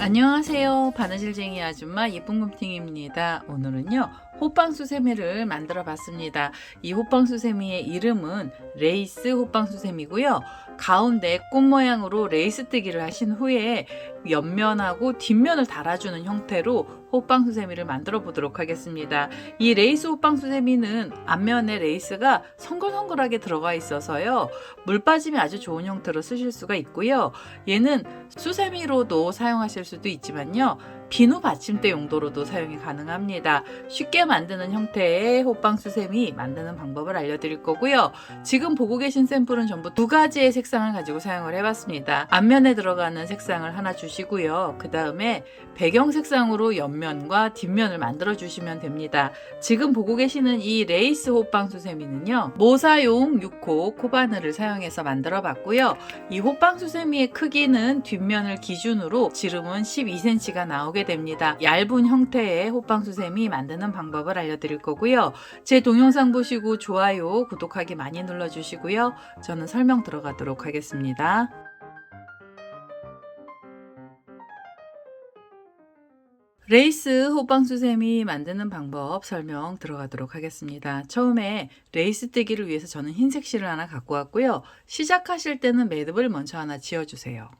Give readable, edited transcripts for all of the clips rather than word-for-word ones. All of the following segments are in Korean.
안녕하세요. 바느질쟁이 아줌마 예쁜곰팅입니다. 오늘은요 호빵수세미를 만들어 봤습니다. 이 호빵수세미의 이름은 레이스 호빵수세미고요. 가운데 꽃 모양으로 레이스 뜨기를 하신 후에 옆면하고 뒷면을 달아주는 형태로 호빵수세미를 만들어 보도록 하겠습니다. 이 레이스 호빵수세미는 앞면에 레이스가 성글성글하게 들어가 있어서요. 물 빠짐이 아주 좋은 형태로 쓰실 수가 있고요. 얘는 수세미로도 사용하실 수도 있지만요. 비누 받침대 용도로도 사용이 가능합니다. 쉽게 만드는 형태의 호빵 수세미 만드는 방법을 알려드릴 거고요. 지금 보고 계신 샘플은 전부 두 가지의 색상을 가지고 사용을 해봤습니다. 앞면에 들어가는 색상을 하나 주시고요. 그 다음에 배경 색상으로 옆면과 뒷면을 만들어 주시면 됩니다. 지금 보고 계시는 이 레이스 호빵 수세미는요. 모사용 6호 코바늘을 사용해서 만들어 봤고요. 이 호빵 수세미의 크기는 뒷면을 기준으로 지름은 12cm가 나오게 됩니다. 얇은 형태의 호빵 수세미 만드는 방법을 알려드릴 거고요. 제 동영상 보시고 좋아요, 구독하기 많이 눌러주시고요. 저는 설명 들어가도록 하겠습니다. 레이스 호빵 수세미 만드는 방법 설명 들어가도록 하겠습니다. 처음에 레이스 뜨기를 위해서 저는 흰색 실을 하나 갖고 왔고요. 시작하실 때는 매듭을 먼저 하나 지어주세요.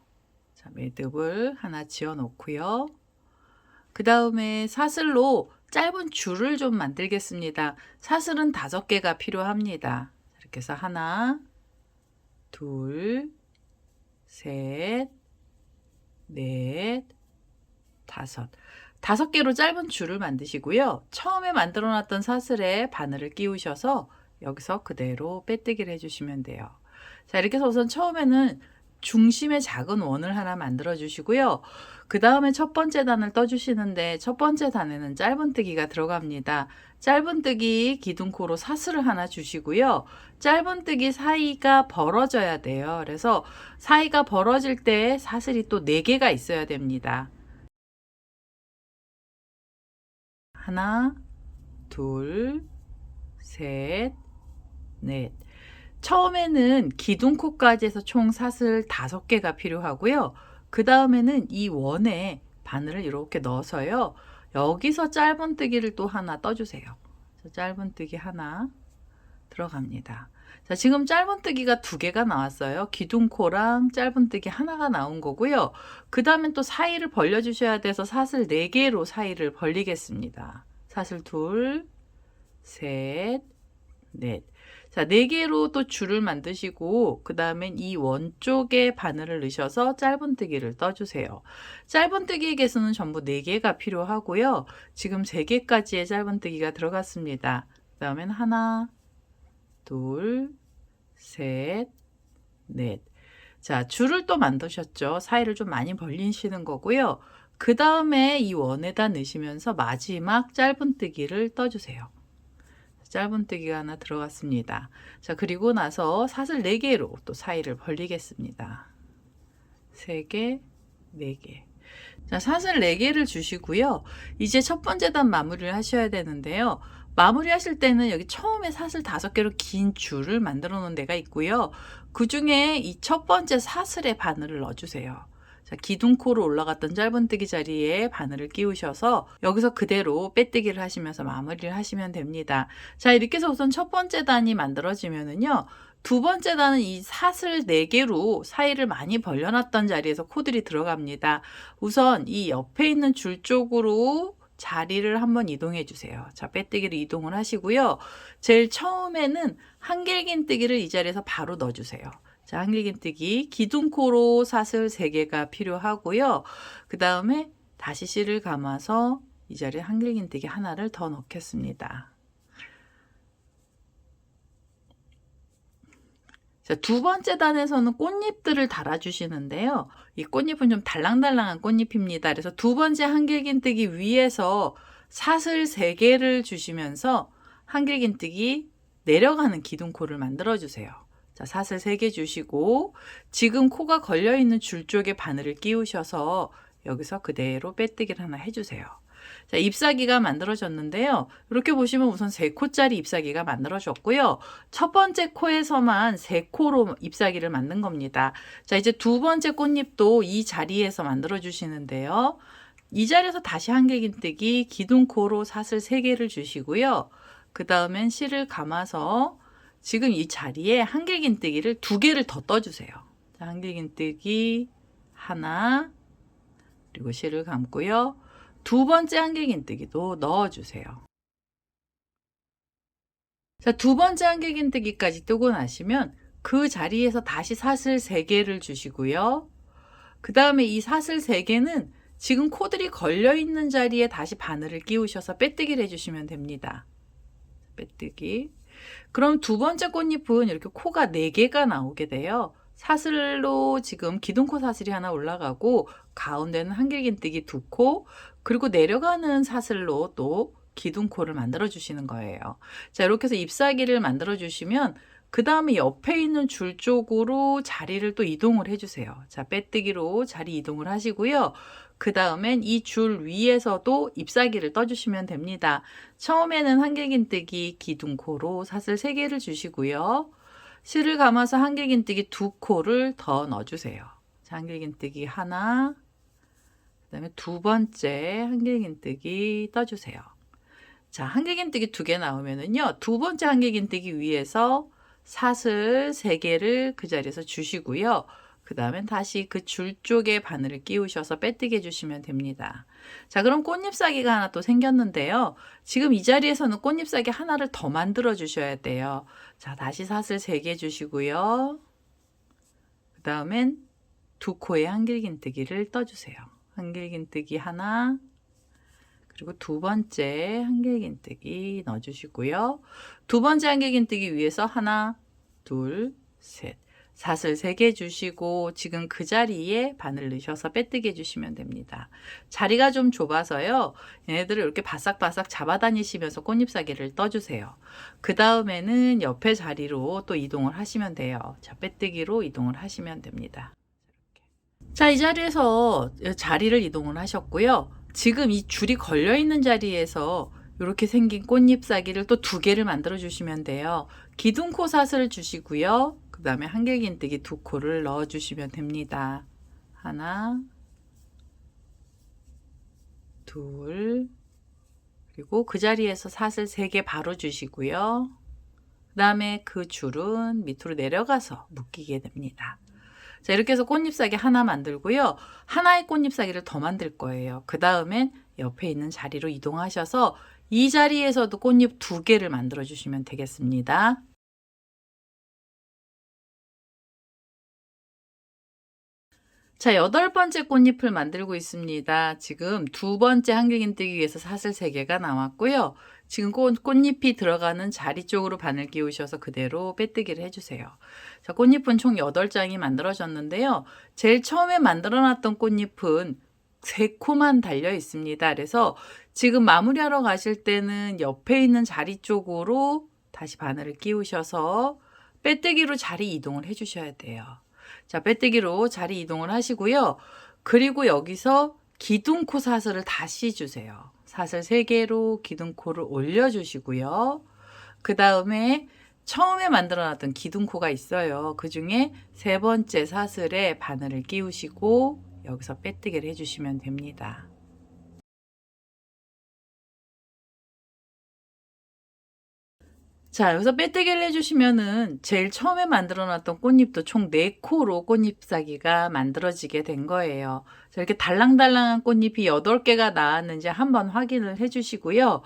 자, 매듭을 하나 지어 놓고요. 그 다음에 사슬로 짧은 줄을 좀 만들겠습니다. 사슬은 5개가 필요합니다. 이렇게 해서 하나, 둘, 셋, 넷, 다섯. 5개로 짧은 줄을 만드시고요. 처음에 만들어 놨던 사슬에 바늘을 끼우셔서 여기서 그대로 빼뜨기를 해주시면 돼요. 자, 이렇게 해서 우선 처음에는 중심의 작은 원을 하나 만들어 주시고요. 그 다음에 첫 번째 단을 떠주시는데 첫 번째 단에는 짧은뜨기가 들어갑니다. 짧은뜨기 기둥코로 사슬을 하나 주시고요. 짧은뜨기 사이가 벌어져야 돼요. 그래서 사이가 벌어질 때 사슬이 또 4개가 있어야 됩니다. 하나, 둘, 셋, 넷. 처음에는 기둥코까지 해서 총 사슬 5개가 필요하고요. 그 다음에는 이 원에 바늘을 이렇게 넣어서요. 여기서 짧은뜨기를 또 하나 떠주세요. 짧은뜨기 하나 들어갑니다. 자, 지금 짧은뜨기가 2개가 나왔어요. 기둥코랑 짧은뜨기 하나가 나온 거고요. 그 다음엔 또 사이를 벌려주셔야 돼서 사슬 4개로 사이를 벌리겠습니다. 사슬 둘, 셋, 넷. 자, 4개로 또 줄을 만드시고 그 다음엔 이 원 쪽에 바늘을 넣으셔서 짧은뜨기를 떠주세요. 짧은뜨기의 개수는 전부 4개가 필요하고요. 지금 3개까지의 짧은뜨기가 들어갔습니다. 그 다음엔 하나, 둘, 셋, 넷. 자, 줄을 또 만드셨죠. 사이를 좀 많이 벌리시는 거고요. 그 다음에 이 원에다 넣으시면서 마지막 짧은뜨기를 떠주세요. 짧은뜨기가 하나 들어갔습니다. 자, 그리고 나서 사슬 4개로 또 사이를 벌리겠습니다. 3개, 4개. 자, 사슬 4개를 주시고요. 이제 첫 번째 단 마무리를 하셔야 되는데요. 마무리 하실 때는 여기 처음에 사슬 5개로 긴 줄을 만들어 놓은 데가 있고요. 그 중에 이 첫 번째 사슬에 바늘을 넣어주세요. 자, 기둥코로 올라갔던 짧은뜨기 자리에 바늘을 끼우셔서 여기서 그대로 빼뜨기를 하시면서 마무리를 하시면 됩니다. 자, 이렇게 해서 우선 첫 번째 단이 만들어지면은요. 두 번째 단은 이 사슬 4개로 사이를 많이 벌려놨던 자리에서 코들이 들어갑니다. 우선 이 옆에 있는 줄 쪽으로 자리를 한번 이동해 주세요. 자, 빼뜨기를 이동을 하시고요. 제일 처음에는 한길긴뜨기를 이 자리에서 바로 넣어 주세요. 자, 한길긴뜨기 기둥코로 사슬 3개가 필요하고요. 그 다음에 다시 실을 감아서 이 자리에 한길긴뜨기 하나를 더 넣겠습니다. 자, 두 번째 단에서는 꽃잎들을 달아주시는데요. 이 꽃잎은 좀 달랑달랑한 꽃잎입니다. 그래서 두 번째 한길긴뜨기 위에서 사슬 3개를 주시면서 한길긴뜨기 내려가는 기둥코를 만들어 주세요. 자, 사슬 3개 주시고 지금 코가 걸려있는 줄 쪽에 바늘을 끼우셔서 여기서 그대로 빼뜨기를 하나 해주세요. 자, 잎사귀가 만들어졌는데요. 이렇게 보시면 우선 3코짜리 잎사귀가 만들어졌고요. 첫 번째 코에서만 3코로 잎사귀를 만든 겁니다. 자, 이제 두 번째 꽃잎도 이 자리에서 만들어 주시는데요. 이 자리에서 다시 한길긴뜨기 기둥코로 사슬 3개를 주시고요. 그 다음엔 실을 감아서 지금 이 자리에 한길긴뜨기를 2개를 더 떠주세요. 자, 한길긴뜨기 하나, 그리고 실을 감고요. 두 번째 한길긴뜨기도 넣어주세요. 자, 두 번째 한길긴뜨기까지 뜨고 나시면 그 자리에서 다시 사슬 3개를 주시고요. 그 다음에 이 사슬 3개는 지금 코들이 걸려있는 자리에 다시 바늘을 끼우셔서 빼뜨기를 해주시면 됩니다. 빼뜨기. 그럼 두 번째 꽃잎은 이렇게 코가 4개가 나오게 돼요. 사슬로 지금 기둥코 사슬이 하나 올라가고 가운데는 한길긴뜨기 2코, 그리고 내려가는 사슬로 또 기둥코를 만들어 주시는 거예요. 자, 이렇게 해서 잎사귀를 만들어 주시면 그 다음에 옆에 있는 줄 쪽으로 자리를 또 이동을 해주세요. 자, 빼뜨기로 자리 이동을 하시고요. 그 다음엔 이 줄 위에서도 잎사귀를 떠주시면 됩니다. 처음에는 한길긴뜨기 기둥코로 사슬 3개를 주시고요. 실을 감아서 한길긴뜨기 2코를 더 넣어주세요. 자, 한길긴뜨기 하나, 그 다음에 두 번째 한길긴뜨기 떠주세요. 자, 한길긴뜨기 2개 나오면은요, 두 번째 한길긴뜨기 위에서 사슬 3개를 그 자리에서 주시고요. 그 다음엔 다시 그 줄 쪽에 바늘을 끼우셔서 빼뜨기 해주시면 됩니다. 자, 그럼 꽃잎사귀가 하나 또 생겼는데요. 지금 이 자리에서는 꽃잎사귀 하나를 더 만들어 주셔야 돼요. 자, 다시 사슬 3개 주시고요. 그 다음엔 2코의 한길긴뜨기를 떠주세요. 한길긴뜨기 하나, 그리고 두 번째 한길긴뜨기 넣어주시고요. 두 번째 한길긴뜨기 위에서 하나, 둘, 셋. 사슬 3개 주시고 지금 그 자리에 바늘 넣으셔서 빼뜨기 해주시면 됩니다. 자리가 좀 좁아서요. 얘네들을 이렇게 바싹바싹 잡아다니시면서 꽃잎사귀를 떠주세요. 그 다음에는 옆에 자리로 또 이동을 하시면 돼요. 자, 빼뜨기로 이동을 하시면 됩니다. 자, 이 자리에서 자리를 이동을 하셨고요. 지금 이 줄이 걸려 있는 자리에서 이렇게 생긴 꽃잎사귀를 또 2개를 만들어 주시면 돼요. 기둥코 사슬을 주시고요. 그 다음에 한길긴뜨기 2코를 넣어 주시면 됩니다. 하나, 둘, 그리고 그 자리에서 사슬 3개 바로 주시고요. 그 다음에 그 줄은 밑으로 내려가서 묶이게 됩니다. 자, 이렇게 해서 꽃잎사귀 하나 만들고요. 하나의 꽃잎사귀를 더 만들 거예요. 그 다음엔 옆에 있는 자리로 이동하셔서 이 자리에서도 꽃잎 2개를 만들어 주시면 되겠습니다. 자, 8번째 꽃잎을 만들고 있습니다. 지금 두 번째 한길긴뜨기 위해서 사슬 3개가 나왔고요. 지금 꽃잎이 들어가는 자리 쪽으로 바늘 끼우셔서 그대로 빼뜨기를 해주세요. 자, 꽃잎은 총 8장이 만들어졌는데요. 제일 처음에 만들어 놨던 꽃잎은 3코만 달려 있습니다. 그래서 지금 마무리하러 가실 때는 옆에 있는 자리 쪽으로 다시 바늘을 끼우셔서 빼뜨기로 자리 이동을 해주셔야 돼요. 자, 빼뜨기로 자리 이동을 하시고요. 그리고 여기서 기둥코 사슬을 다시 주세요. 사슬 3개로 기둥코를 올려주시고요. 그 다음에 처음에 만들어놨던 기둥코가 있어요. 그 중에 3번째 사슬에 바늘을 끼우시고 여기서 빼뜨기를 해주시면 됩니다. 자, 여기서 빼뜨기를 해주시면은 제일 처음에 만들어놨던 꽃잎도 총 4코로 꽃잎사귀가 만들어지게 된 거예요. 자, 이렇게 달랑달랑한 꽃잎이 8개가 나왔는지 한번 확인을 해주시고요.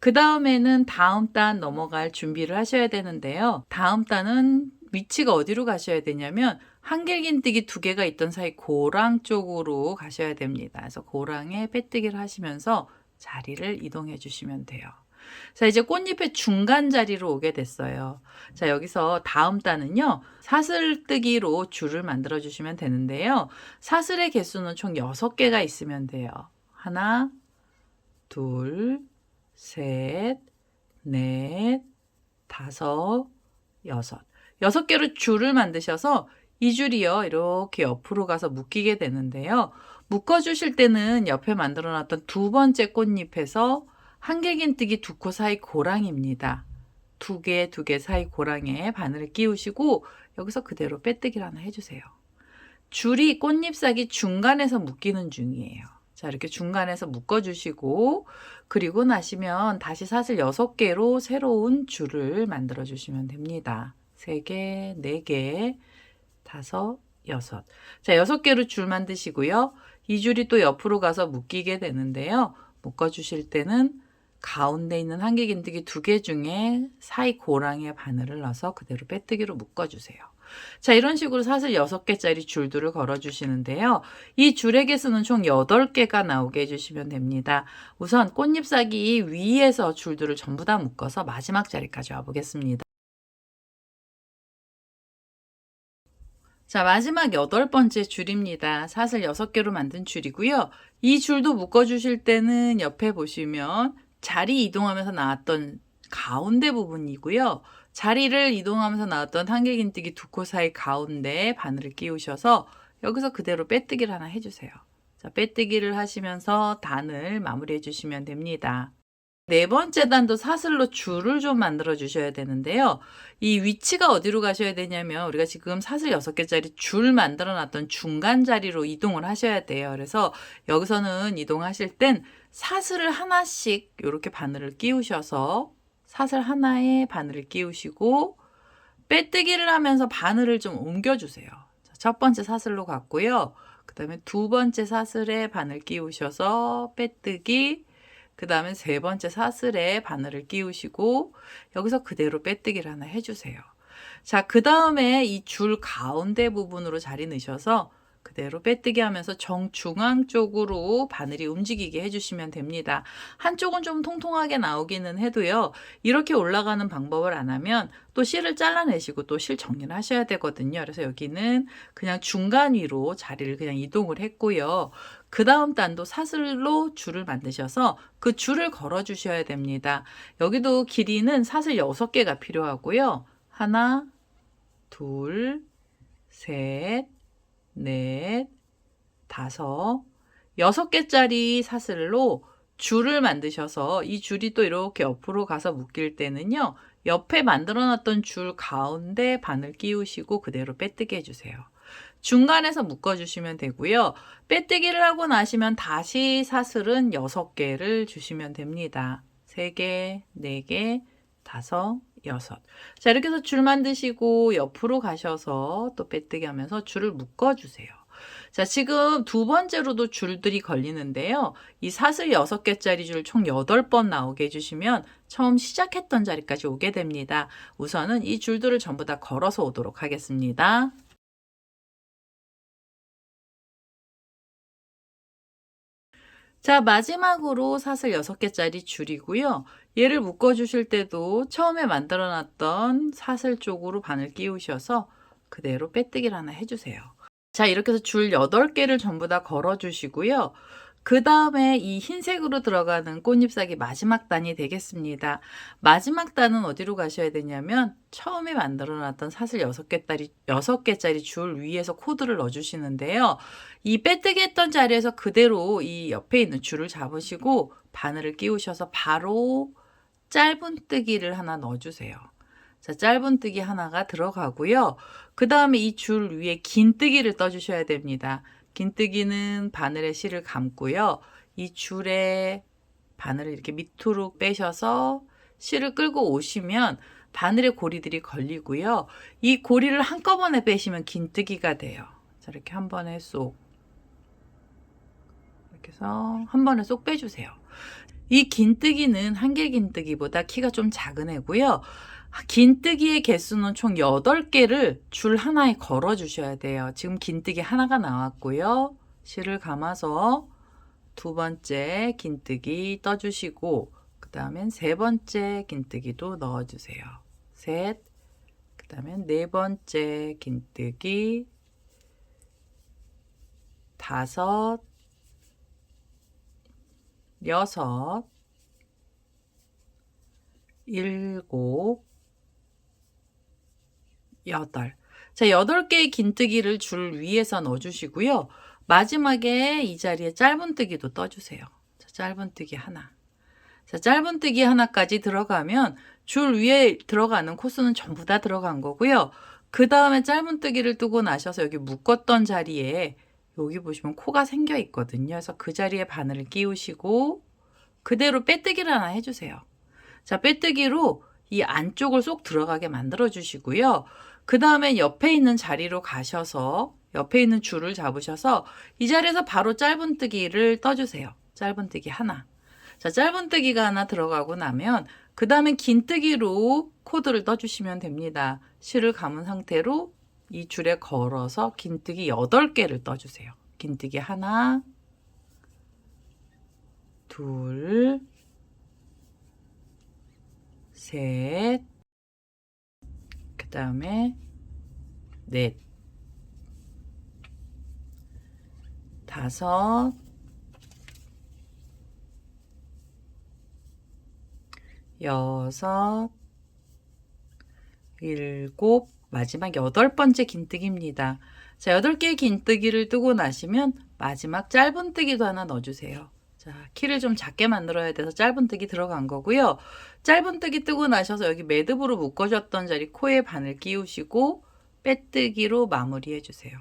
그 다음에는 다음 단 넘어갈 준비를 하셔야 되는데요. 다음 단은 위치가 어디로 가셔야 되냐면 한길긴뜨기 2개가 있던 사이 고랑 쪽으로 가셔야 됩니다. 그래서 고랑에 빼뜨기를 하시면서 자리를 이동해 주시면 돼요. 자, 이제 꽃잎의 중간 자리로 오게 됐어요. 자, 여기서 다음 단은요, 사슬뜨기로 줄을 만들어 주시면 되는데요. 사슬의 개수는 총 6개가 있으면 돼요. 하나, 둘, 셋, 넷, 다섯, 여섯. 6개로 줄을 만드셔서 이 줄이요, 이렇게 옆으로 가서 묶이게 되는데요. 묶어 주실 때는 옆에 만들어 놨던 두 번째 꽃잎에서 한길긴뜨기 2코 사이 고랑입니다. 두 개 사이 고랑에 바늘을 끼우시고 여기서 그대로 빼뜨기를 하나 해주세요. 줄이 꽃잎사기 중간에서 묶이는 중이에요. 자, 이렇게 중간에서 묶어주시고 그리고 나시면 다시 사슬 6개로 새로운 줄을 만들어 주시면 됩니다. 3개, 4개, 5, 6. 자, 6개로 줄 만드시고요. 이 줄이 또 옆으로 가서 묶이게 되는데요. 묶어 주실 때는 가운데 있는 한길긴뜨기 2개 중에 사이 고랑에 바늘을 넣어서 그대로 빼뜨기로 묶어 주세요. 자, 이런 식으로 사슬 6개짜리 줄들을 걸어 주시는데요. 이 줄의 개수는 총 8개가 나오게 해주시면 됩니다. 우선 꽃잎사기 위에서 줄들을 전부 다 묶어서 마지막 자리까지 와 보겠습니다. 자, 마지막 8번째 줄입니다. 사슬 6개로 만든 줄이고요. 이 줄도 묶어 주실 때는 옆에 보시면 자리 이동하면서 나왔던 가운데 부분이고요. 자리를 이동하면서 나왔던 한길긴뜨기 2코 사이 가운데 바늘을 끼우셔서 여기서 그대로 빼뜨기를 하나 해주세요. 자, 빼뜨기를 하시면서 단을 마무리해 주시면 됩니다. 4번째 단도 사슬로 줄을 좀 만들어 주셔야 되는데요. 이 위치가 어디로 가셔야 되냐면 우리가 지금 사슬 6개짜리 줄 만들어 놨던 중간 자리로 이동을 하셔야 돼요. 그래서 여기서는 이동하실 땐 사슬을 하나씩 이렇게 바늘을 끼우셔서 사슬 하나에 바늘을 끼우시고 빼뜨기를 하면서 바늘을 좀 옮겨주세요. 첫 번째 사슬로 갔고요. 그 다음에 두 번째 사슬에 바늘 끼우셔서 빼뜨기, 그 다음에 세 번째 사슬에 바늘을 끼우시고 여기서 그대로 빼뜨기를 하나 해주세요. 자, 그 다음에 이 줄 가운데 부분으로 자리 넣으셔서 그대로 빼뜨기 하면서 정중앙 쪽으로 바늘이 움직이게 해주시면 됩니다. 한쪽은 좀 통통하게 나오기는 해도요. 이렇게 올라가는 방법을 안 하면 또 실을 잘라내시고 또 실 정리를 하셔야 되거든요. 그래서 여기는 그냥 중간 위로 자리를 그냥 이동을 했고요. 그 다음 단도 사슬로 줄을 만드셔서 그 줄을 걸어 주셔야 됩니다. 여기도 길이는 사슬 6개가 필요하고요. 하나, 둘, 셋, 넷, 5, 6개짜리 사슬로 줄을 만드셔서 이 줄이 또 이렇게 옆으로 가서 묶일 때는요. 옆에 만들어 놨던 줄 가운데 바늘 끼우시고 그대로 빼뜨기 해주세요. 중간에서 묶어주시면 되고요. 빼뜨기를 하고 나시면 다시 사슬은 6개를 주시면 됩니다. 3개, 4개, 5, 6. 자, 이렇게 해서 줄 만드시고 옆으로 가셔서 또 빼뜨기 하면서 줄을 묶어주세요. 자, 지금 두 번째로도 줄들이 걸리는데요. 이 사슬 6개짜리 줄 총 8번 나오게 해주시면 처음 시작했던 자리까지 오게 됩니다. 우선은 이 줄들을 전부 다 걸어서 오도록 하겠습니다. 자, 마지막으로 사슬 6개짜리 줄이고요. 얘를 묶어 주실 때도 처음에 만들어 놨던 사슬 쪽으로 바늘 끼우셔서 그대로 빼뜨기를 하나 해주세요. 자, 이렇게 해서 줄 8개를 전부 다 걸어 주시고요. 그 다음에 이 흰색으로 들어가는 꽃잎사기 마지막 단이 되겠습니다. 마지막 단은 어디로 가셔야 되냐면 처음에 만들어 놨던 사슬 6개짜리 줄 위에서 코드를 넣어 주시는데요. 이 빼뜨기 했던 자리에서 그대로 이 옆에 있는 줄을 잡으시고 바늘을 끼우셔서 바로 짧은뜨기를 하나 넣어 주세요. 자, 짧은뜨기 하나가 들어가고요. 그 다음에 이 줄 위에 긴뜨기를 떠 주셔야 됩니다. 긴뜨기는 바늘에 실을 감고요. 이 줄에 바늘을 이렇게 밑으로 빼셔서 실을 끌고 오시면 바늘의 고리들이 걸리고요. 이 고리를 한꺼번에 빼시면 긴뜨기가 돼요. 자, 이렇게 한 번에 쏙 이렇게 해서 한 번에 쏙 빼주세요. 이 긴뜨기는 한길긴뜨기보다 키가 좀 작은 애고요. 긴뜨기의 개수는 총 8개를 줄 하나에 걸어 주셔야 돼요. 지금 긴뜨기 하나가 나왔고요. 실을 감아서 두 번째 긴뜨기 떠주시고 그 다음엔 세 번째 긴뜨기도 넣어주세요. 셋, 그 다음엔 네 번째 긴뜨기, 5, 6, 7, 8. 자, 8개의 긴뜨기를 줄 위에서 넣어주시고요. 마지막에 이 자리에 짧은뜨기도 떠주세요. 자, 짧은뜨기 하나. 자, 짧은뜨기 하나까지 들어가면 줄 위에 들어가는 코스는 전부 다 들어간 거고요. 그 다음에 짧은뜨기를 뜨고 나셔서 여기 묶었던 자리에 여기 보시면 코가 생겨 있거든요. 그래서 그 자리에 바늘을 끼우시고 그대로 빼뜨기를 하나 해주세요. 자, 빼뜨기로 이 안쪽을 쏙 들어가게 만들어 주시고요. 그 다음에 옆에 있는 자리로 가셔서 옆에 있는 줄을 잡으셔서 이 자리에서 바로 짧은뜨기를 떠주세요. 짧은뜨기 하나. 자, 짧은뜨기가 하나 들어가고 나면 그 다음에 긴뜨기로 코드를 떠주시면 됩니다. 실을 감은 상태로 이 줄에 걸어서 긴뜨기 8개를 떠주세요. 긴뜨기 하나, 둘, 셋, 그 다음에 넷, 다섯, 여섯, 일곱, 마지막 8번째 긴뜨기입니다. 자, 8개의 긴뜨기를 뜨고 나시면 마지막 짧은뜨기도 하나 넣어주세요. 자, 키를 좀 작게 만들어야 돼서 짧은뜨기 들어간 거고요. 짧은뜨기 뜨고 나셔서 여기 매듭으로 묶어줬던 자리 코에 바늘 끼우시고 빼뜨기로 마무리해 주세요.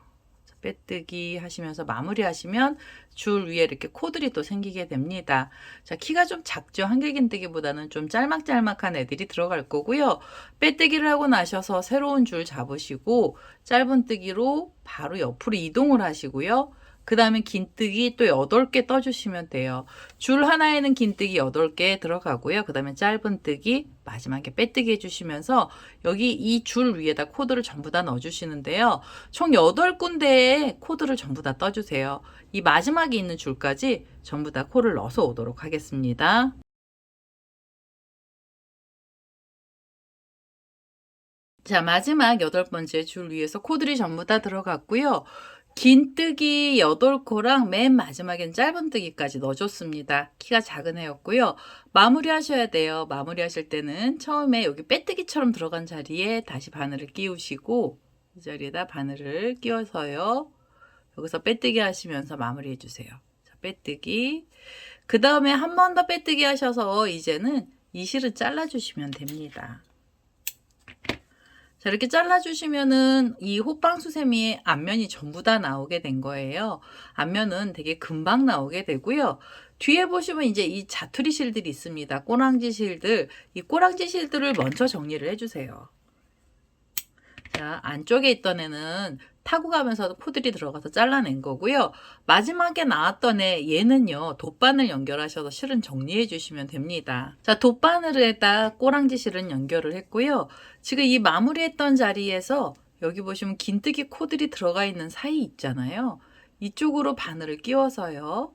빼뜨기 하시면서 마무리 하시면 줄 위에 이렇게 코들이 또 생기게 됩니다. 자, 키가 좀 작죠? 한길긴뜨기보다는 좀 짤막짤막한 애들이 들어갈 거고요. 빼뜨기를 하고 나셔서 새로운 줄 잡으시고 짧은뜨기로 바로 옆으로 이동을 하시고요. 그 다음에 긴뜨기 또 8개 떠주시면 돼요. 줄 하나에는 긴뜨기 8개 들어가고요. 그 다음에 짧은뜨기 마지막에 빼뜨기 해주시면서 여기 이 줄 위에다 코드를 전부 다 넣어주시는데요. 총 8군데에 코드를 전부 다 떠주세요. 이 마지막에 있는 줄까지 전부 다 코를 넣어서 오도록 하겠습니다. 자, 마지막 8번째 줄 위에서 코들이 전부 다 들어갔고요. 긴뜨기 8코랑 맨 마지막엔 짧은뜨기까지 넣어줬습니다. 키가 작은 애였고요. 마무리 하셔야 돼요. 마무리 하실 때는 처음에 여기 빼뜨기처럼 들어간 자리에 다시 바늘을 끼우시고 이 자리에다 바늘을 끼워서요. 여기서 빼뜨기 하시면서 마무리 해주세요. 자, 빼뜨기. 그 다음에 한 번 더 빼뜨기 하셔서 이제는 이 실을 잘라주시면 됩니다. 자, 이렇게 잘라주시면은 이 호빵수세미의 앞면이 전부 다 나오게 된 거예요. 앞면은 되게 금방 나오게 되고요. 뒤에 보시면 이제 이 자투리 실들이 있습니다. 꼬랑지 실들. 이 꼬랑지 실들을 먼저 정리를 해주세요. 자, 안쪽에 있던 애는 타고 가면서 코들이 들어가서 잘라낸 거고요. 마지막에 나왔던 얘는요, 돗바늘 연결하셔서 실은 정리해 주시면 됩니다. 자, 돗바늘에다 꼬랑지 실은 연결을 했고요. 지금 이 마무리했던 자리에서 여기 보시면 긴뜨기 코들이 들어가 있는 사이 있잖아요. 이쪽으로 바늘을 끼워서요.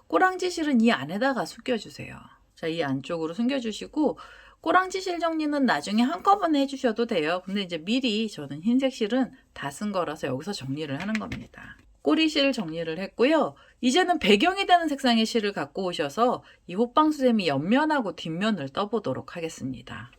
꼬랑지 실은 이 안에다가 숨겨주세요. 자, 이 안쪽으로 숨겨주시고 꼬랑지 실 정리는 나중에 한꺼번에 해주셔도 돼요. 근데 이제 미리 저는 흰색 실은 다 쓴 거라서 여기서 정리를 하는 겁니다. 꼬리 실 정리를 했고요. 이제는 배경이 되는 색상의 실을 갖고 오셔서 이 호빵수세미 옆면하고 뒷면을 떠보도록 하겠습니다.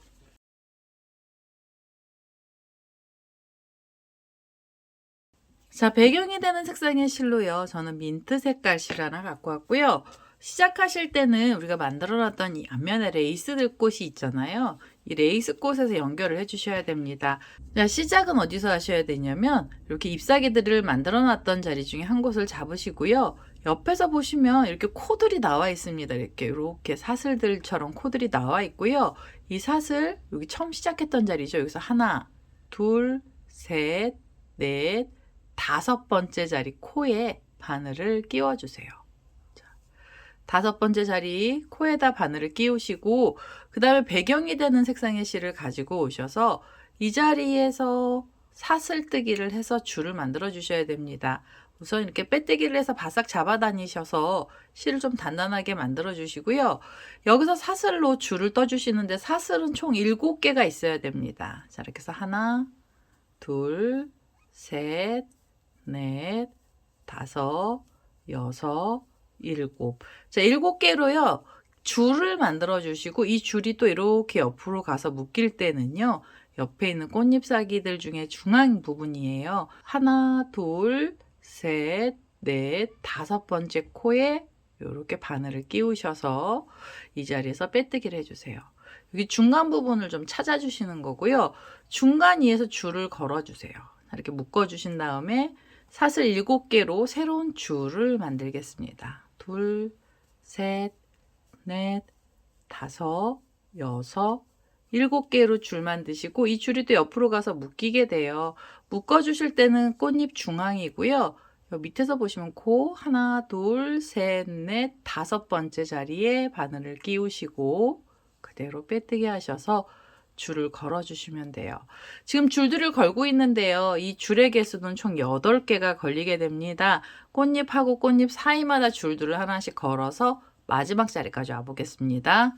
자, 배경이 되는 색상의 실로요. 저는 민트 색깔 실 하나 갖고 왔고요. 시작하실 때는 우리가 만들어놨던 이 앞면에 레이스들 꽃이 있잖아요. 이 레이스 꽃에서 연결을 해주셔야 됩니다. 자, 시작은 어디서 하셔야 되냐면 이렇게 잎사귀들을 만들어놨던 자리 중에 한 곳을 잡으시고요. 옆에서 보시면 이렇게 코들이 나와 있습니다. 이렇게 사슬들처럼 코들이 나와 있고요. 이 사슬 여기 처음 시작했던 자리죠. 여기서 하나, 둘, 셋, 넷, 5번째 자리 코에 바늘을 끼워주세요. 5번째 자리 코에다 바늘을 끼우시고 그 다음에 배경이 되는 색상의 실을 가지고 오셔서 이 자리에서 사슬뜨기를 해서 줄을 만들어 주셔야 됩니다. 우선 이렇게 빼뜨기를 해서 바싹 잡아 다니셔서 실을 좀 단단하게 만들어 주시고요. 여기서 사슬로 줄을 떠 주시는데 사슬은 총 7개가 있어야 됩니다. 자, 이렇게 해서 하나, 둘, 셋, 넷, 다섯, 여섯, 7. 자, 7개로요. 줄을 만들어 주시고 이 줄이 또 이렇게 옆으로 가서 묶일 때는요. 옆에 있는 꽃잎사귀들 중에 중앙 부분이에요. 하나, 둘, 셋, 넷, 다섯 번째 코에 이렇게 바늘을 끼우셔서 이 자리에서 빼뜨기를 해주세요. 여기 중간 부분을 좀 찾아주시는 거고요. 중간 위에서 줄을 걸어주세요. 이렇게 묶어주신 다음에 사슬 7개로 새로운 줄을 만들겠습니다. 둘, 셋, 넷, 다섯, 여섯, 7개로 줄 만드시고 이 줄이 또 옆으로 가서 묶이게 돼요. 묶어주실 때는 꽃잎 중앙이고요. 밑에서 보시면 코 하나, 둘, 셋, 넷, 다섯 번째 자리에 바늘을 끼우시고 그대로 빼뜨기 하셔서 줄을 걸어 주시면 돼요. 지금 줄들을 걸고 있는데요. 이 줄의 개수는 총 8개가 걸리게 됩니다. 꽃잎하고 꽃잎 사이마다 줄들을 하나씩 걸어서 마지막 자리까지 와 보겠습니다.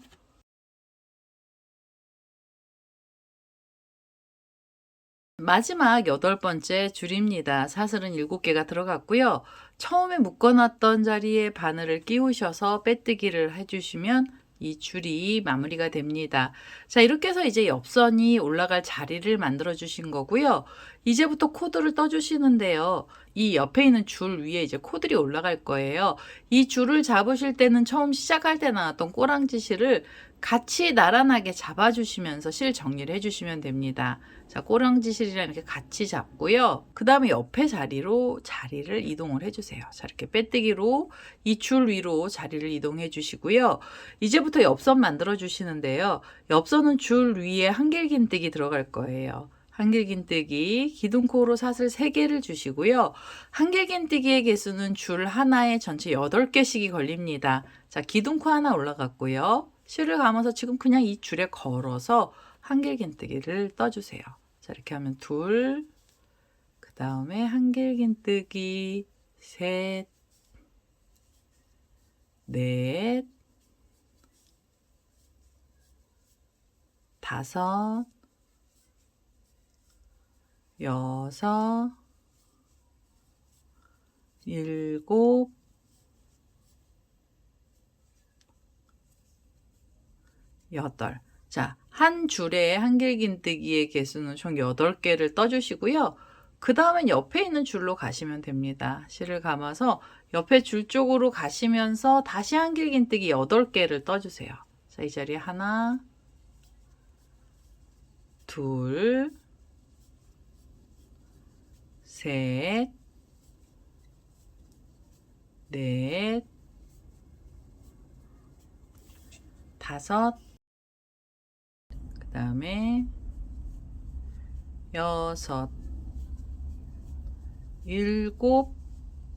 마지막 8번째 줄입니다. 사슬은 7개가 들어갔고요. 처음에 묶어놨던 자리에 바늘을 끼우셔서 빼뜨기를 해주시면 이 줄이 마무리가 됩니다. 자, 이렇게 해서 이제 옆선이 올라갈 자리를 만들어 주신 거고요. 이제부터 코드를 떠주시는데요. 이 옆에 있는 줄 위에 이제 코들이 올라갈 거예요. 이 줄을 잡으실 때는 처음 시작할 때 나왔던 꼬랑지 실을 같이 나란하게 잡아주시면서 실 정리를 해주시면 됩니다. 자, 꼬랑지 실이랑 이렇게 같이 잡고요. 그 다음에 옆에 자리를 이동을 해주세요. 자, 이렇게 빼뜨기로 이 줄 위로 자리를 이동해 주시고요. 이제부터 옆선 만들어 주시는데요. 옆선은 줄 위에 한길긴뜨기 들어갈 거예요. 한길긴뜨기, 기둥코로 사슬 3개를 주시고요. 한길긴뜨기의 개수는 줄 하나에 전체 8개씩이 걸립니다. 자, 기둥코 하나 올라갔고요. 실을 감아서 지금 그냥 이 줄에 걸어서 한길긴뜨기를 떠주세요. 자, 이렇게 하면 둘, 그 다음에 한길긴뜨기, 셋, 넷, 다섯, 여섯, 일곱, 여덟. 자, 한 줄에 한길긴뜨기의 개수는 총 8개를 떠주시고요. 그 다음엔 옆에 있는 줄로 가시면 됩니다. 실을 감아서 옆에 줄 쪽으로 가시면서 다시 한길긴뜨기 8개를 떠주세요. 자, 이 자리에 하나, 둘, 셋, 넷, 다섯, 그 다음에 여섯, 일곱,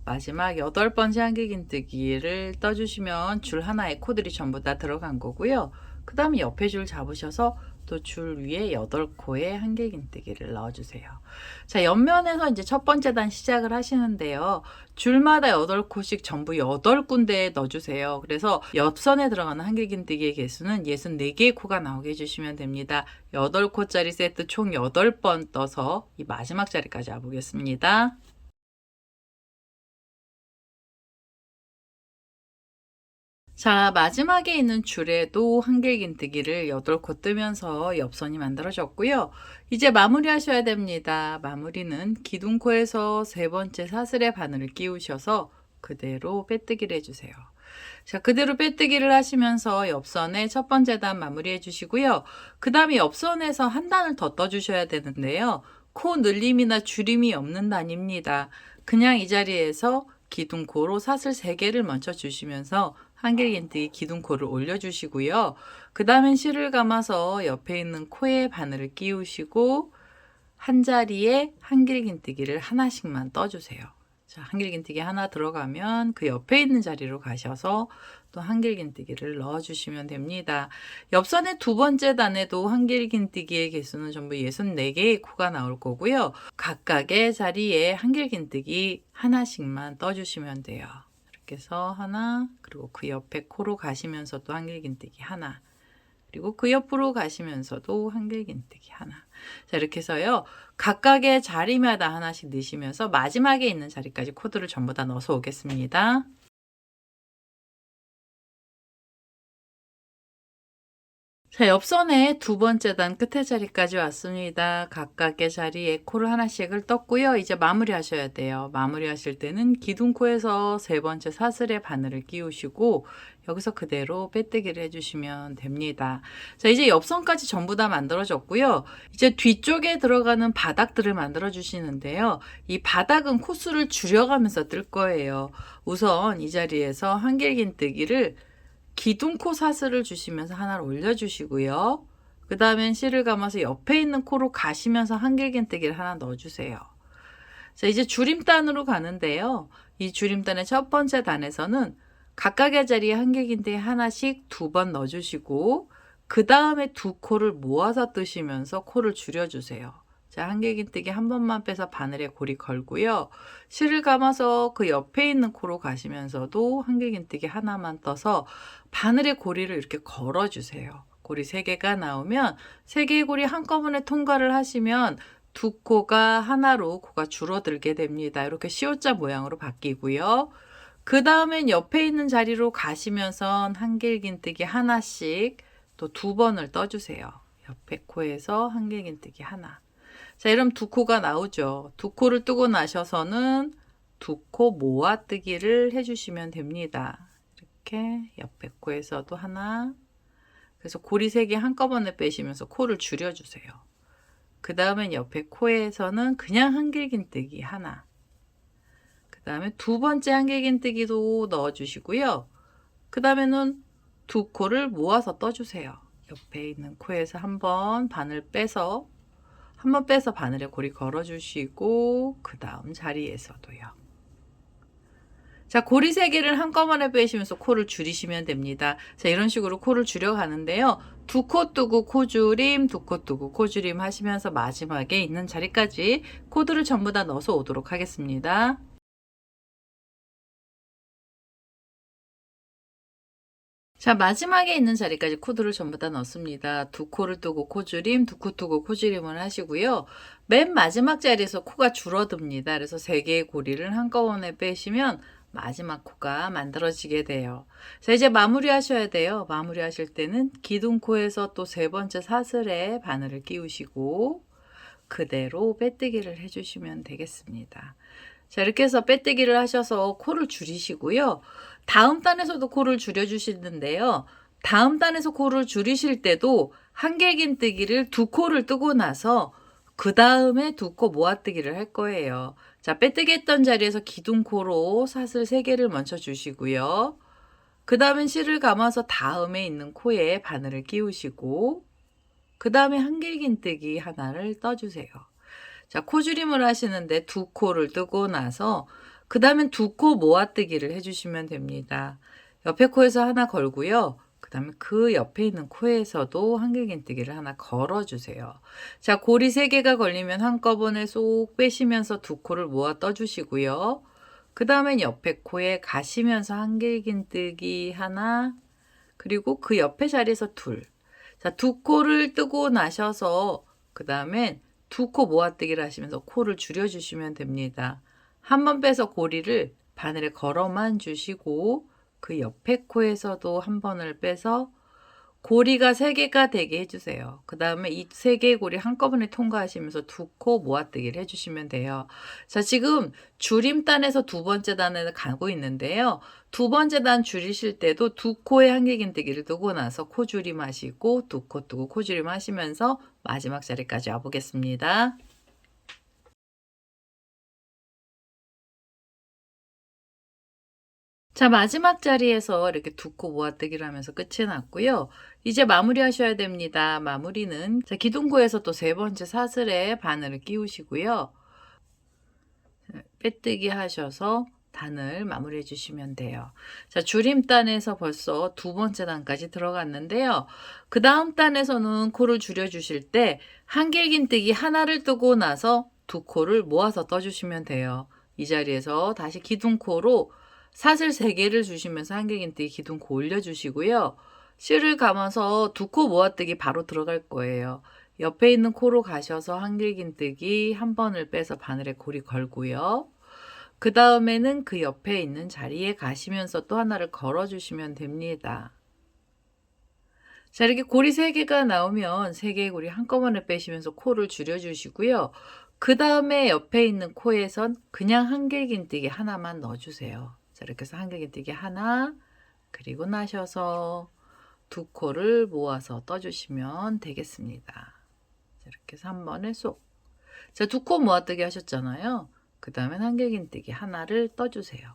마지막 8번째 한길긴뜨기를 떠주시면 줄 하나에 코들이 전부 다 들어간 거고요. 그 다음에 옆에 줄 잡으셔서 또 줄 위에 8코에 한길긴뜨기를 넣어주세요. 자, 옆면에서 이제 첫 번째 단 시작을 하시는데요. 줄마다 8코씩 전부 8군데에 넣어주세요. 그래서 옆선에 들어가는 한길긴뜨기의 개수는 64개의 코가 나오게 해주시면 됩니다. 8코짜리 세트 총 8번 떠서 이 마지막 자리까지 와보겠습니다. 자, 마지막에 있는 줄에도 한길긴뜨기를 8코 뜨면서 옆선이 만들어졌고요. 이제 마무리 하셔야 됩니다. 마무리는 기둥코에서 3번째 사슬에 바늘을 끼우셔서 그대로 빼뜨기를 해주세요. 자, 그대로 빼뜨기를 하시면서 옆선에 첫 번째 단 마무리 해주시고요. 그 다음에 옆선에서 한 단을 더 떠주셔야 되는데요. 코 늘림이나 줄임이 없는 단입니다. 그냥 이 자리에서 기둥코로 사슬 3개를 먼저 주시면서 한길긴뜨기 기둥코를 올려주시고요. 그 다음엔 실을 감아서 옆에 있는 코에 바늘을 끼우시고 한 자리에 한길긴뜨기를 하나씩만 떠주세요. 자, 한길긴뜨기 하나 들어가면 그 옆에 있는 자리로 가셔서 또 한길긴뜨기를 넣어주시면 됩니다. 옆선의 두 번째 단에도 한길긴뜨기의 개수는 전부 64개의 코가 나올 거고요. 각각의 자리에 한길긴뜨기 하나씩만 떠주시면 돼요. 이렇게 해서 하나, 그리고 그 옆에 코로 가시면서도 한길긴뜨기 하나, 그리고 그 옆으로 가시면서도 한길긴뜨기 하나. 자, 이렇게 해서요. 각각의 자리마다 하나씩 넣으시면서 마지막에 있는 자리까지 코드를 전부 다 넣어서 오겠습니다. 자, 옆선의 두 번째 단 끝에 자리까지 왔습니다. 각각의 자리에 코를 하나씩을 떴고요. 이제 마무리 하셔야 돼요. 마무리 하실 때는 기둥코에서 세 번째 사슬에 바늘을 끼우시고 여기서 그대로 빼뜨기를 해주시면 됩니다. 자, 이제 옆선까지 전부 다 만들어졌고요. 이제 뒤쪽에 들어가는 바닥들을 만들어 주시는데요. 이 바닥은 코수를 줄여가면서 뜰 거예요. 우선 이 자리에서 한길긴뜨기를 기둥코 사슬을 주시면서 하나를 올려주시고요. 그 다음엔 실을 감아서 옆에 있는 코로 가시면서 한길긴뜨기를 하나 넣어주세요. 자, 이제 줄임단으로 가는데요. 이 줄임단의 첫 번째 단에서는 각각의 자리에 한길긴뜨기 하나씩 2번 넣어주시고 그 다음에 두 코를 모아서 뜨시면서 코를 줄여주세요. 자, 한길긴뜨기 한 번만 빼서 바늘에 고리 걸고요. 실을 감아서 그 옆에 있는 코로 가시면서도 한길긴뜨기 하나만 떠서 바늘에 고리를 이렇게 걸어주세요. 고리 3개가 나오면 3개의 고리 한꺼번에 통과를 하시면 두 코가 하나로 코가 줄어들게 됩니다. 이렇게 시옷자 모양으로 바뀌고요. 그 다음엔 옆에 있는 자리로 가시면서 한길긴뜨기 하나씩 또 2번을 떠주세요. 옆에 코에서 한길긴뜨기 하나. 자, 이러면 두 코가 나오죠. 두 코를 뜨고 나셔서는 두 코 모아뜨기를 해주시면 됩니다. 이렇게 옆에 코에서도 하나. 그래서 고리 3개 한꺼번에 빼시면서 코를 줄여주세요. 그 다음엔 옆에 코에서는 그냥 한길긴뜨기 하나. 그 다음에 두 번째 한길긴뜨기도 넣어주시고요. 그 다음에는 두 코를 모아서 떠주세요. 옆에 있는 코에서 한번 바늘 빼서 한번 빼서 바늘에 고리 걸어주시고 그 다음 자리에서도요. 자, 고리 3개를 한꺼번에 빼시면서 코를 줄이시면 됩니다. 자, 이런 식으로 코를 줄여가는데요. 두 코 뜨고 코줄임, 두 코 뜨고 코줄임 하시면서 마지막에 있는 자리까지 코드를 전부 다 넣어서 오도록 하겠습니다. 자, 마지막에 있는 자리까지 코드를 전부 다 넣습니다. 두 코를 뜨고 코줄임, 두 코 뜨고 코줄임을 하시고요. 맨 마지막 자리에서 코가 줄어듭니다. 그래서 3개의 고리를 한꺼번에 빼시면 마지막 코가 만들어지게 돼요. 자, 이제 마무리 하셔야 돼요. 마무리 하실 때는 기둥코에서 또 세 번째 사슬에 바늘을 끼우시고 그대로 빼뜨기를 해주시면 되겠습니다. 자, 이렇게 해서 빼뜨기를 하셔서 코를 줄이시고요. 다음 단에서도 코를 줄여주시는데요. 다음 단에서 코를 줄이실 때도 한길긴뜨기를 두 코를 뜨고 나서 그 다음에 두 코 모아뜨기를 할 거예요. 자, 빼뜨기 했던 자리에서 기둥코로 사슬 3개를 먼저 주시고요. 그 다음엔 실을 감아서 다음에 있는 코에 바늘을 끼우시고 그 다음에 한길긴뜨기 하나를 떠주세요. 자, 코줄임을 하시는데 두 코를 뜨고 나서 그 다음엔 두 코 모아뜨기를 해주시면 됩니다. 옆에 코에서 하나 걸고요. 그 다음에 그 옆에 있는 코에서도 한길긴뜨기를 하나 걸어주세요. 자, 고리 3개가 걸리면 한꺼번에 쏙 빼시면서 두 코를 모아 떠주시고요. 그 다음엔 옆에 코에 가시면서 한길긴뜨기 하나, 그리고 그 옆에 자리에서 둘. 자, 두 코를 뜨고 나셔서 그 다음엔 두 코 모아뜨기를 하시면서 코를 줄여주시면 됩니다. 한 번 빼서 고리를 바늘에 걸어만 주시고 그 옆에 코에서도 한 번을 빼서 고리가 3개가 되게 해주세요. 그 다음에 이 3개의 고리 한꺼번에 통과하시면서 두 코 모아뜨기를 해주시면 돼요. 자, 지금 줄임단에서 두 번째 단에 가고 있는데요. 두 번째 단 줄이실 때도 두 코에 한길긴뜨기를 뜨고 나서 코줄임 하시고 두 코 뜨고 코줄임 하시면서 마지막 자리까지 와보겠습니다. 자, 마지막 자리에서 이렇게 두 코 모아뜨기를 하면서 끝이 났고요. 이제 마무리 하셔야 됩니다. 마무리는 자, 기둥코에서 또 세 번째 사슬에 바늘을 끼우시고요. 빼뜨기 하셔서 단을 마무리해 주시면 돼요. 자, 줄임단에서 벌써 두 번째 단까지 들어갔는데요. 그 다음 단에서는 코를 줄여 주실 때 한길긴뜨기 하나를 뜨고 나서 두 코를 모아서 떠주시면 돼요. 이 자리에서 다시 기둥코로 사슬 3개를 주시면서 한길긴뜨기 기둥코 올려주시고요. 실을 감아서 두 코 모아뜨기 바로 들어갈 거예요. 옆에 있는 코로 가셔서 한길긴뜨기 한 번을 빼서 바늘에 고리 걸고요. 그 다음에는 그 옆에 있는 자리에 가시면서 또 하나를 걸어주시면 됩니다. 자, 이렇게 고리 3개가 나오면 3개의 고리 한꺼번에 빼시면서 코를 줄여주시고요. 그 다음에 옆에 있는 코에선 그냥 한길긴뜨기 하나만 넣어주세요. 자, 이렇게 해서 한길긴뜨기 하나, 그리고 나셔서 두 코를 모아서 떠주시면 되겠습니다. 자, 이렇게 해서 한 번에 쏙. 자, 두 코 모아뜨기 하셨잖아요. 그 다음엔 한길긴뜨기 하나를 떠주세요.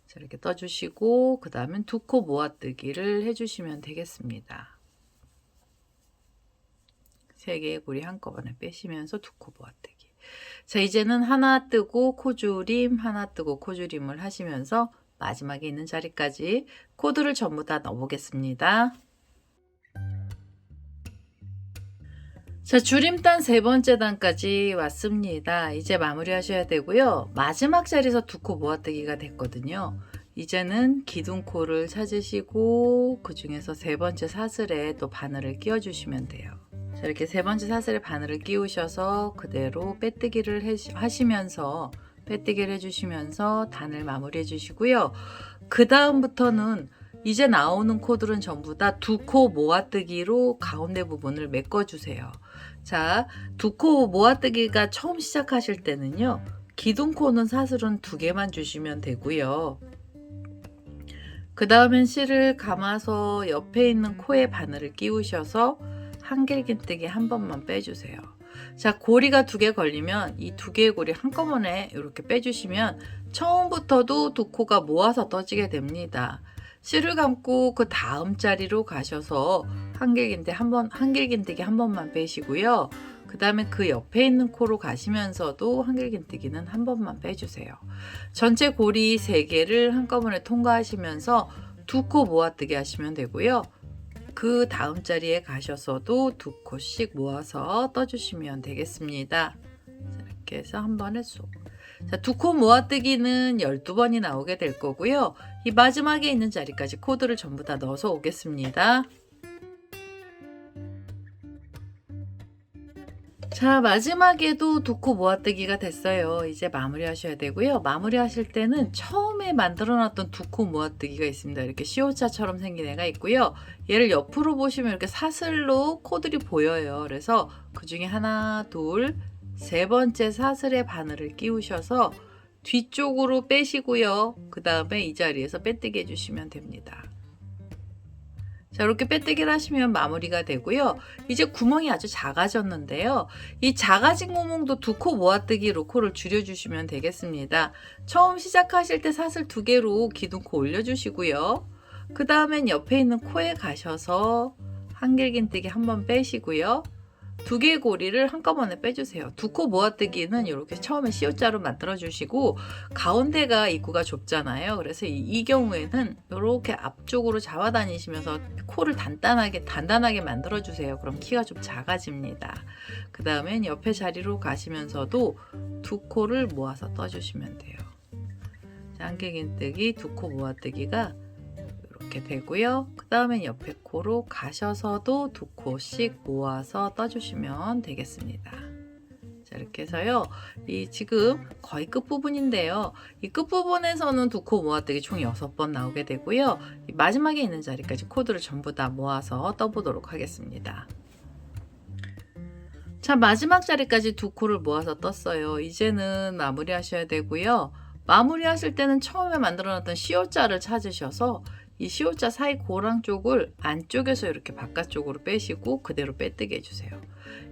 자, 이렇게 떠주시고 그 다음엔 두 코 모아뜨기를 해주시면 되겠습니다. 3개의 고리 한꺼번에 빼시면서 두 코 모아뜨기. 자, 이제는 하나 뜨고 코줄임, 하나 뜨고 코줄임을 하시면서 마지막에 있는 자리까지 코드를 전부 다 넣어보겠습니다. 자, 줄임단 3번째 단까지 왔습니다. 이제 마무리 하셔야 되고요. 마지막 자리에서 두 코 모아뜨기가 됐거든요. 이제는 기둥코를 찾으시고 그 중에서 3번째 사슬에 또 바늘을 끼워 주시면 돼요. 자, 이렇게 3번째 사슬에 바늘을 끼우셔서 그대로 빼뜨기를 하시면서 빼뜨기를 해주시면서 단을 마무리해 주시고요. 그 다음부터는 이제 나오는 코들은 전부 다 두 코 모아뜨기로 가운데 부분을 메꿔 주세요. 자, 두 코 모아뜨기가 처음 시작하실 때는요, 기둥코는 사슬은 2개만 주시면 되고요. 그 다음엔 실을 감아서 옆에 있는 코에 바늘을 끼우셔서 한길긴뜨기 한 번만 빼주세요. 자, 고리가 2개 걸리면 이 2개의 고리 한꺼번에 이렇게 빼주시면 처음부터도 두 코가 모아서 떠지게 됩니다. 실을 감고 그 다음 자리로 가셔서 한길긴뜨기 한 번만 빼시고요. 그 다음에 그 옆에 있는 코로 가시면서도 한길긴뜨기는 한 번만 빼주세요. 전체 고리 3개를 한꺼번에 통과하시면서 두 코 모아뜨기 하시면 되고요. 그 다음 자리에 가셔서도 두 코씩 모아서 떠주시면 되겠습니다. 이렇게 해서 한 번에 쏙. 자, 두 코 모아뜨기는 12번이 나오게 될 거고요. 이 마지막에 있는 자리까지 코드를 전부 다 넣어서 오겠습니다. 자, 마지막에도 두 코 모아뜨기가 됐어요. 이제 마무리 하셔야 되고요. 마무리 하실 때는 처음에 만들어 놨던 두 코 모아뜨기가 있습니다. 이렇게 시오자처럼 생긴 애가 있고요. 얘를 옆으로 보시면 이렇게 사슬로 코들이 보여요. 그래서 그 중에 하나, 둘, 3번째 사슬에 바늘을 끼우셔서 뒤쪽으로 빼시고요. 그 다음에 이 자리에서 빼뜨기 해주시면 됩니다. 자, 이렇게 빼뜨기를 하시면 마무리가 되고요. 이제 구멍이 아주 작아졌는데요. 이 작아진 구멍도 두 코 모아뜨기로 코를 줄여주시면 되겠습니다. 처음 시작하실 때 사슬 2개로 기둥코 올려주시고요. 그 다음엔 옆에 있는 코에 가셔서 한길긴뜨기 한 번 빼시고요. 2개의 고리를 한꺼번에 빼주세요. 두 코 모아뜨기는 이렇게 처음에 시옷자로 만들어 주시고 가운데가 입구가 좁잖아요. 그래서 이 경우에는 이렇게 앞쪽으로 잡아다니시면서 코를 단단하게 만들어 주세요. 그럼 키가 좀 작아집니다. 그 다음엔 옆에 자리로 가시면서도 두 코를 모아서 떠주시면 돼요. 한길긴뜨기, 두 코 모아뜨기가 이렇게 되고요. 그 다음엔 옆에 코로 가셔서도 두 코씩 모아서 떠주시면 되겠습니다. 자, 이렇게 해서요. 이 지금 거의 끝부분인데요. 이 끝부분에서는 두 코 모아뜨기 총 6번 나오게 되고요. 이 마지막에 있는 자리까지 코드를 전부 다 모아서 떠보도록 하겠습니다. 자, 마지막 자리까지 두 코를 모아서 떴어요. 이제는 마무리 하셔야 되고요. 마무리 하실 때는 처음에 만들어 놨던 시옷자를 찾으셔서 이 시옷자 사이 고랑 쪽을 안쪽에서 이렇게 바깥쪽으로 빼시고 그대로 빼뜨게 해주세요.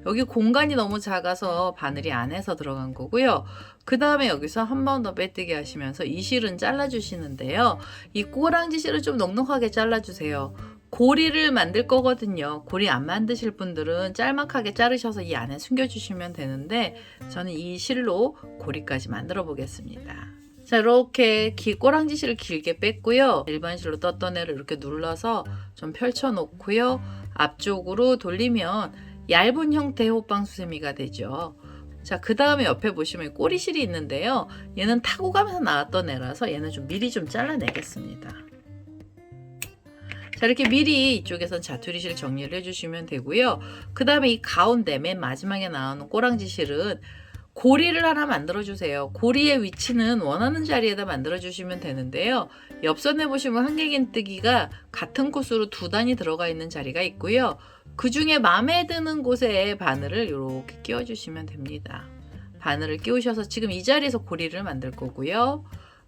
여기 공간이 너무 작아서 바늘이 안에서 들어간 거고요. 그 다음에 여기서 한 번 더 빼뜨기 하시면서 이 실은 잘라주시는데요. 이 꼬랑지 실을 좀 넉넉하게 잘라주세요. 고리를 만들 거거든요. 고리 안 만드실 분들은 짤막하게 자르셔서 이 안에 숨겨주시면 되는데 저는 이 실로 고리까지 만들어 보겠습니다. 자, 이렇게 꼬랑지 실을 길게 뺐고요. 일반 실로 떴던 애를 이렇게 눌러서 좀 펼쳐 놓고요. 앞쪽으로 돌리면 얇은 형태의 호빵수세미가 되죠. 자, 그 다음에 옆에 보시면 꼬리실이 있는데요. 얘는 타고 가면서 나왔던 애라서 얘는 좀 미리 좀 잘라내겠습니다. 자, 이렇게 미리 이쪽에선 자투리실 정리를 해주시면 되고요. 그 다음에 이 가운데 맨 마지막에 나오는 꼬랑지 실은 고리를 하나 만들어 주세요. 고리의 위치는 원하는 자리에다 만들어 주시면 되는데요. 옆선에 보시면 한길긴뜨기가 같은 코스로 두 단이 들어가 있는 자리가 있고요. 그 중에 마음에 드는 곳에 바늘을 이렇게 끼워 주시면 됩니다. 바늘을 끼우셔서 지금 이 자리에서 고리를 만들 거고요.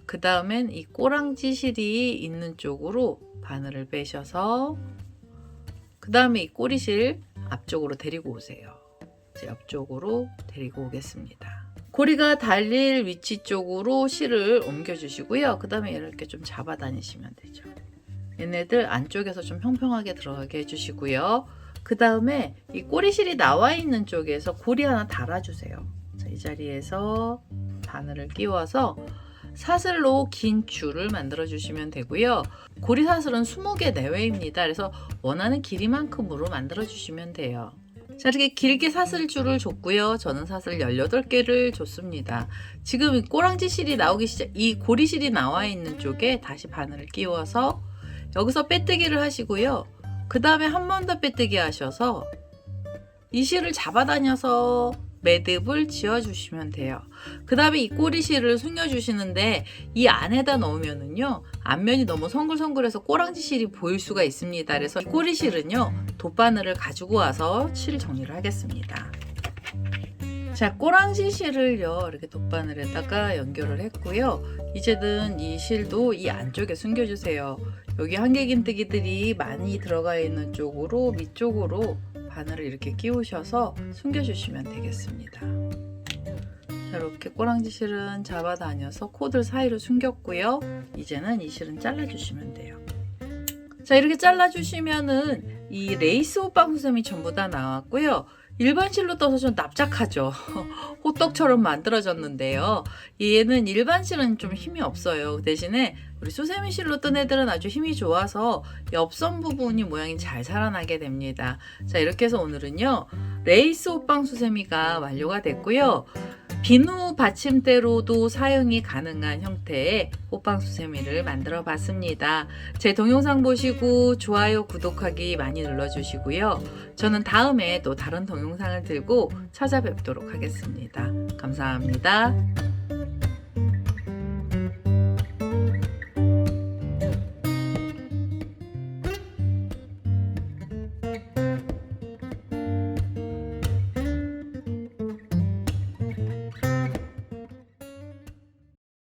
그 다음엔 이 꼬랑지 실이 있는 쪽으로 바늘을 빼셔서 그 다음에 이 꼬리실 앞쪽으로 데리고 오세요. 옆쪽으로 데리고 오겠습니다. 고리가 달릴 위치 쪽으로 실을 옮겨 주시고요. 그 다음에 이렇게 좀 잡아 다니시면 되죠. 얘네들 안쪽에서 좀 평평하게 들어가게 해주시고요. 그 다음에 이 꼬리실이 나와 있는 쪽에서 고리 하나 달아주세요. 자, 이 자리에서 바늘을 끼워서 사슬로 긴 줄을 만들어 주시면 되고요. 고리 사슬은 20개 내외입니다. 그래서 원하는 길이만큼으로 만들어 주시면 돼요. 자, 이렇게 길게 사슬줄을 줬고요. 저는 사슬 18개를 줬습니다. 지금 꼬랑지 실이 나오기 시작, 이 고리실이 나와 있는 쪽에 다시 바늘을 끼워서 여기서 빼뜨기를 하시고요. 그 다음에 한 번 더 빼뜨기 하셔서 이 실을 잡아다녀서 매듭을 지어 주시면 돼요. 그 다음에 이 꼬리실을 숨겨 주시는데 이 안에다 넣으면은요, 앞면이 너무 성글성글해서 꼬랑지 실이 보일 수가 있습니다. 그래서 이 꼬리실은요, 돗바늘을 가지고 와서 실 정리를 하겠습니다. 자, 꼬랑지 실을요, 이렇게 돗바늘에다가 연결을 했고요. 이제는 이 실도 이 안쪽에 숨겨주세요. 여기 한길긴뜨기들이 많이 들어가 있는 쪽으로, 밑쪽으로 바늘을 이렇게 끼우셔서 숨겨주시면 되겠습니다. 자, 이렇게 꼬랑지 실은 잡아다녀서 코들 사이로 숨겼고요. 이제는 이 실은 잘라주시면 돼요. 자, 이렇게 잘라주시면은 이 레이스 호빵 수세미 전부 다 나왔고요. 일반 실로 떠서 좀 납작하죠. 호떡처럼 만들어졌는데요. 얘는 일반 실은 좀 힘이 없어요. 대신에 우리 수세미 실로 뜬 애들은 아주 힘이 좋아서 옆선 부분이 모양이 잘 살아나게 됩니다. 자, 이렇게 해서 오늘은요, 레이스 호빵 수세미가 완료가 됐고요. 비누 받침대로도 사용이 가능한 형태의 호빵 수세미를 만들어 봤습니다. 제 동영상 보시고 좋아요, 구독하기 많이 눌러주시고요. 저는 다음에 또 다른 동영상을 들고 찾아뵙도록 하겠습니다. 감사합니다.